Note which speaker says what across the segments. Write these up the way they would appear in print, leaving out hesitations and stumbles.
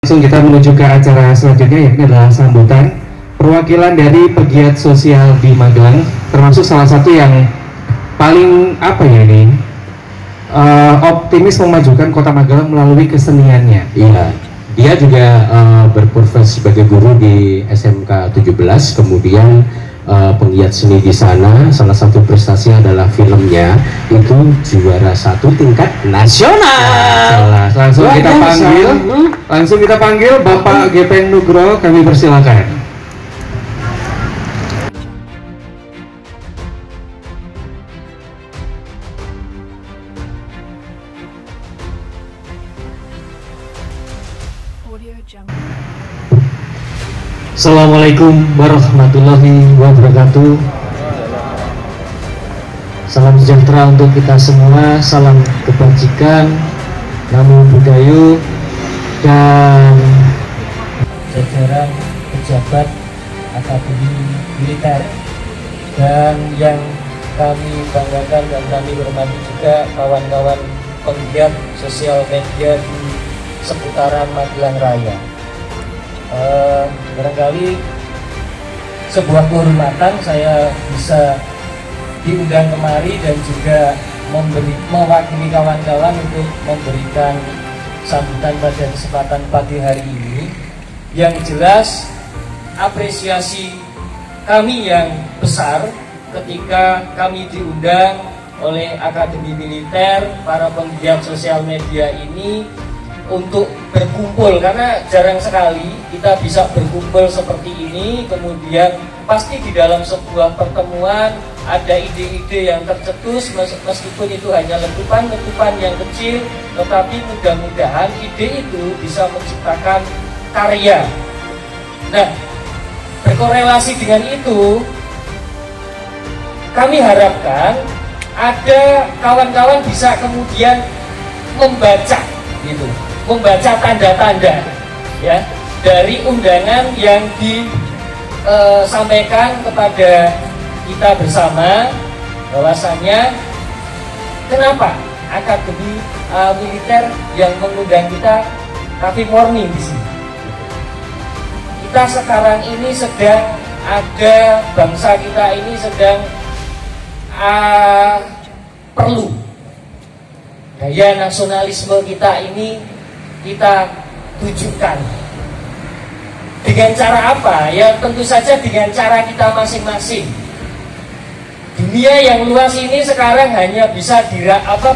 Speaker 1: Langsung kita menuju ke acara selanjutnya, yakni adalah sambutan perwakilan dari pegiat sosial di Magelang, termasuk salah satu yang paling optimis memajukan kota Magelang melalui keseniannya.
Speaker 2: Iya, dia juga berprofesi sebagai guru di SMK 17, kemudian penggiat seni di sana. Salah satu prestasinya adalah filmnya itu juara 1 tingkat nasional.
Speaker 1: Nah, langsung kita panggil Bapak Gepeng Nugroho, kami persilakan.
Speaker 3: Assalamualaikum warahmatullahi wabarakatuh. Salam sejahtera untuk kita semua, salam kebajikan, namo budayu, dan jajaran pejabat Akademi Militer. Dan yang kami banggakan dan kami hormati juga kawan-kawan penggiat sosial media di seputaran Magelang Raya. Barangkali sebuah kehormatan saya bisa diundang kemari dan juga mewakili kawan-kawan untuk memberikan sambutan pada kesempatan pagi hari ini. Yang jelas apresiasi kami yang besar ketika kami diundang oleh Akademi Militer, para penggiat sosial media ini untuk berkumpul, karena jarang sekali kita bisa berkumpul seperti ini. Kemudian pasti di dalam sebuah pertemuan ada ide-ide yang tercetus, meskipun itu hanya letupan-letupan yang kecil, tetapi mudah-mudahan ide itu bisa menciptakan karya. Nah, berkorelasi dengan itu, kami harapkan ada kawan-kawan bisa kemudian membaca gitu, membaca tanda-tanda ya dari undangan yang disampaikan kepada kita bersama, bahwasannya kenapa Akademi Militer yang mengundang kita Cafe Morning di sini. Kita sekarang ini sedang ada, bangsa kita ini sedang perlu gaya nasionalisme kita ini kita tunjukkan. Dengan cara apa? Ya tentu saja dengan cara kita masing-masing. Dunia yang luas ini sekarang hanya bisa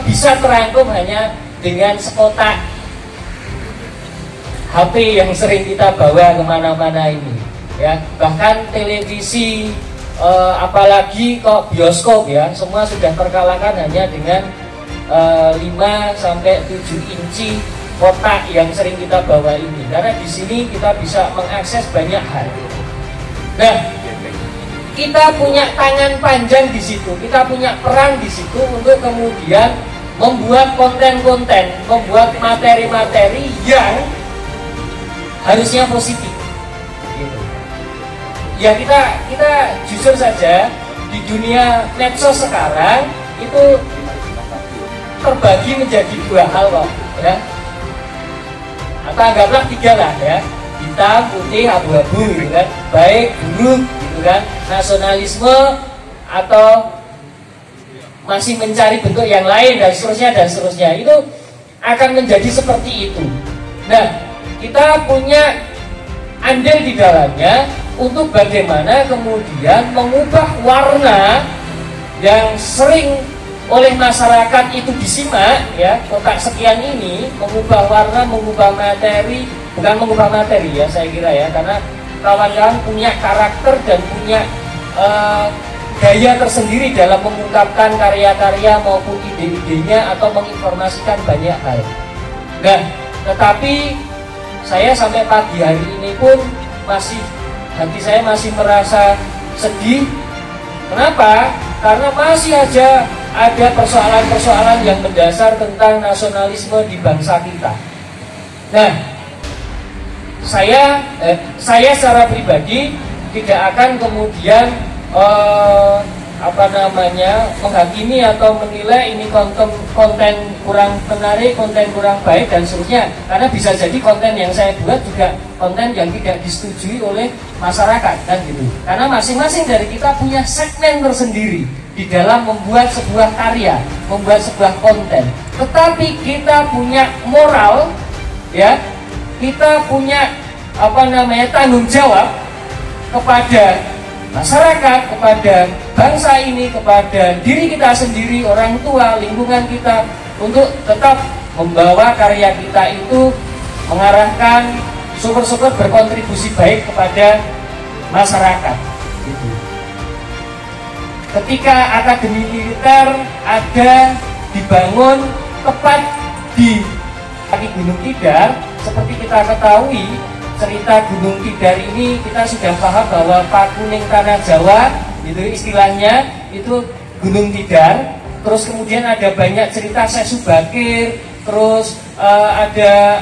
Speaker 3: bisa terangkum hanya dengan sekotak HP yang sering kita bawa kemana-mana ini. Ya, bahkan televisi, apalagi kok bioskop ya, semua sudah terkalahkan hanya dengan 5-7 inci kotak yang sering kita bawa ini, karena di sini kita bisa mengakses banyak hal. Nah, kita punya tangan panjang di situ, kita punya peran di situ untuk kemudian membuat konten-konten, membuat materi-materi yang harusnya positif. Gitu. Ya kita jujur saja, di dunia medsos sekarang itu terbagi menjadi 2 hal kok, ya. Atau anggaplah 3 lah ya, hitam, putih, abu-abu gitu kan, baik, buruk gitu kan, nasionalisme atau masih mencari bentuk yang lain dan seterusnya itu akan menjadi seperti itu. Nah, kita punya andil di dalamnya untuk bagaimana kemudian mengubah warna yang sering oleh masyarakat itu disimak ya, kotak sekian ini, mengubah warna, mengubah materi, bukan mengubah materi ya saya kira ya, karena kawan-kawan punya karakter dan punya gaya tersendiri dalam mengungkapkan karya-karya maupun ide-idenya atau menginformasikan banyak hal. Nah, tetapi saya sampai pagi hari ini pun hati saya masih merasa sedih. Kenapa? Karena masih aja ada persoalan-persoalan yang mendasar tentang nasionalisme di bangsa kita. Nah, saya secara pribadi tidak akan kemudian menghakimi atau menilai ini konten kurang menarik, konten kurang baik dan seterusnya. Karena bisa jadi konten yang saya buat juga konten yang tidak disetujui oleh masyarakat kan gitu. Karena masing-masing dari kita punya segmen tersendiri di dalam membuat sebuah karya, membuat sebuah konten. Tetapi kita punya moral, ya, kita punya tanggung jawab kepada masyarakat, kepada bangsa ini, kepada diri kita sendiri, orang tua, lingkungan kita, untuk tetap membawa karya kita itu mengarahkan syukur-syukur berkontribusi baik kepada masyarakat. Ketika Akademi Militer ada dibangun tepat di kaki Gunung Tidar, seperti kita ketahui, cerita Gunung Tidar ini kita sudah paham bahwa Pakuning Tanah Jawa itu istilahnya itu Gunung Tidar. Terus kemudian ada banyak cerita Sesu Bakir, terus ada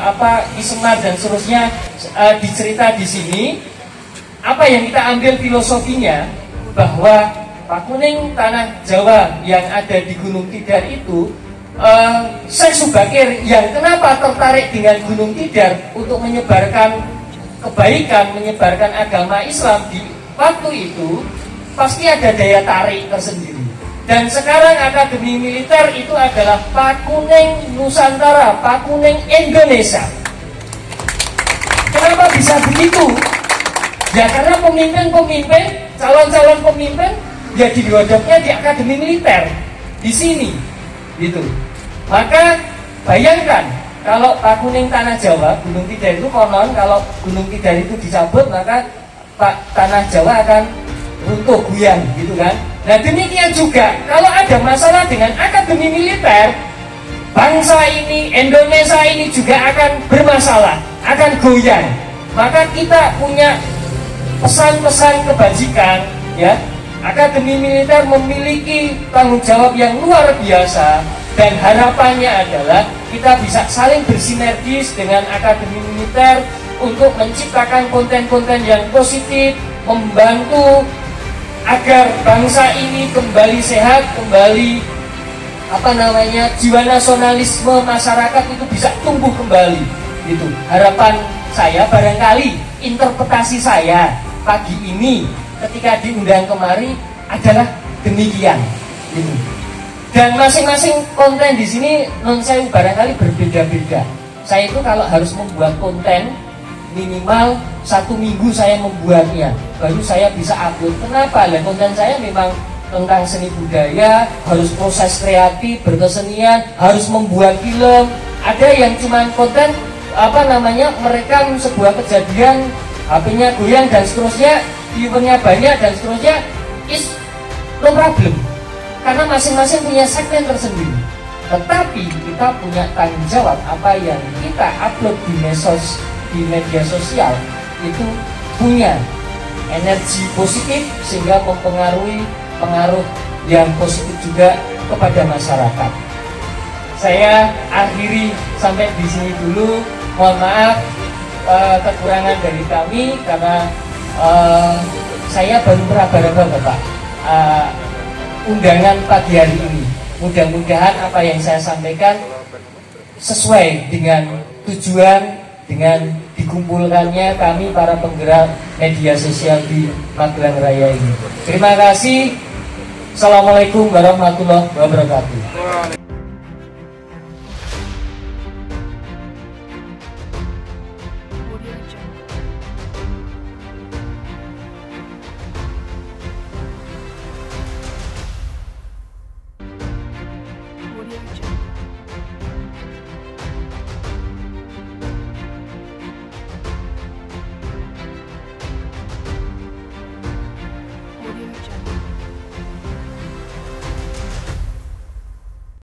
Speaker 3: Ki Semar dan seterusnya dicerita di sini. Apa yang kita ambil filosofinya bahwa Pakuning Tanah Jawa yang ada di Gunung Tidar itu Sesu Bakir yang kenapa tertarik dengan Gunung Tidar untuk menyebarkan kebaikan, menyebarkan agama Islam di waktu itu, pasti ada daya tarik tersendiri. Dan sekarang Akademi Militer itu adalah Pakuning Nusantara, Pakuning Indonesia. Kenapa bisa begitu? Ya karena pemimpin-pemimpin, calon-calon pemimpin ya digodoknya di Akademi Militer di sini, gitu. Maka bayangkan kalau Pakuning Tanah Jawa, Gunung Tidar itu konon kalau Gunung Tidar itu dicabut maka Tanah Jawa akan runtuh goyang, gitu kan? Nah demikian juga kalau ada masalah dengan Akademi Militer, bangsa ini, Indonesia ini juga akan bermasalah, akan goyang. Maka kita punya pesan-pesan kebajikan, ya. Akademi Militer memiliki tanggung jawab yang luar biasa. Dan harapannya adalah kita bisa saling bersinergis dengan Akademi Militer untuk menciptakan konten-konten yang positif, membantu agar bangsa ini kembali sehat, kembali jiwa nasionalisme masyarakat itu bisa tumbuh kembali. Itu harapan saya, barangkali interpretasi saya pagi ini ketika diundang kemari adalah demikian. Gitu. Dan masing-masing konten di sini saya barangkali berbeda-beda. Saya itu kalau harus membuat konten minimal 1 minggu saya membuatnya, baru saya bisa upload. Kenapa? Konten saya memang tentang seni budaya, harus proses kreatif, berkesenian, harus membuat film. Ada yang cuma konten merekam sebuah kejadian, HP-nya goyang dan seterusnya, viewernya banyak dan seterusnya, is no problem. Karena masing-masing punya segmen tersendiri. Tetapi kita punya tanggung jawab apa yang kita upload di media sosial itu punya energi positif sehingga pengaruh yang positif juga kepada masyarakat. Saya akhiri sampai di sini dulu. Mohon maaf kekurangan dari kami karena saya baru meraba-raba Bapak. Undangan pagi hari ini. Mudah-mudahan apa yang saya sampaikan sesuai dengan tujuan, dengan dikumpulkannya kami para penggerak media sosial di Magelang Raya ini. Terima kasih. Assalamualaikum warahmatullahi wabarakatuh.